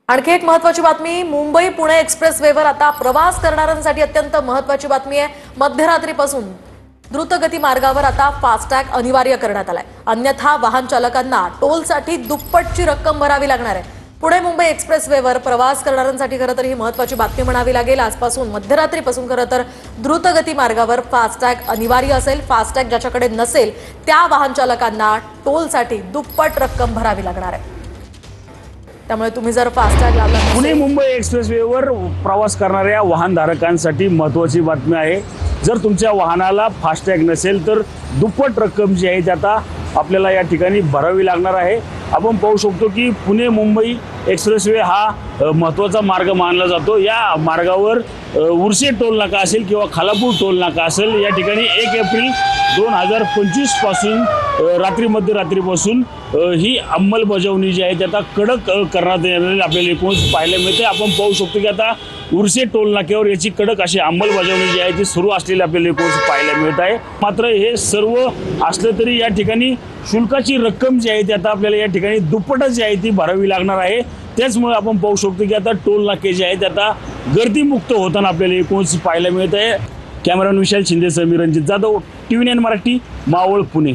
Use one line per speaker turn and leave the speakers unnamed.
आणखी एक महत्त्वाची बातमी, मुंबई पुणे एक्सप्रेसवेवर आता प्रवास करणाऱ्यांसाठी अत्यंत महत्त्वाची बातमी आहे। मध्यरात्रीपासून द्रुतगती मार्गावर आता फास्टॅग अनिवार्य करण्यात आलाय। अन्यथा वाहन चालकांना टोलसाठी दुप्पटची रक्कम भरावी लागणार आहे। पुणे मुंबई एक्सप्रेसवेवर प्रवास करणाऱ्यांसाठी खरं तर ही महत्त्वाची बातमी म्हणावी लागेल। आजपासून मध्यरात्रीपासून खरं तर द्रुतगती मार्गावर फास्टॅग अनिवार्य असेल। फास्टॅग ज्याच्याकडे नसेल त्या वाहन चालकांना टोलसाठी दुप्पट रक्कम भरावी लागणार आहे। त्यामुळे तुम्ही जर फास्टॅग लावला
पुणे मुंबई एक्सप्रेसवेवर प्रवास करणाऱ्या वाहनधारकांसाठी महत्त्वाची बातमी आहे। जर तुमच्या वाहनाला फास्टॅग नसेल तर दुप्पट रक्कम जी आहे ती आता आपल्याला या ठिकाणी भरावी लागणार आहे। आपण पाहू शकतो की पुणे मुंबई एक्सप्रेसवे हा महत्त्वाचा मार्ग मानला जातो। या मार्गावर उर्से टोल नाका असेल किंवा खालापूर टोल नाका असेल, या ठिकाणी 1 एप्रिल 2025 पासून मध्यरात्रीपासून ही अंमलबजावणी जी आहे ती आता कडक करण्यात येणार आपल्याला एकूण पाहायला मिळते। आपण पाहू शकतो की आता उर्से टोल नाक्यावर याची कडक अशी अंमलबजावणी जी आहे ती सुरू असलेली आपल्याला एकूण पाहायला मिळत आहे। मात्र हे सर्व असलं तरी या ठिकाणी शुल्काची रक्कम जी आहे ती आता आपल्याला या ठिकाणी दुप्पट जी आहे ती भरावी लागणार आहे। त्याचमुळे आपण पाहू शकतो की आता टोल नाके जे आहेत आता गर्दीमुक्त होताना आपल्याला एकूण पाहायला मिळत आहे। कॅमेरामॅन विशाल शिंदे, मी रंजित जाधव, TV9 मराठी, मावळ, पुणे।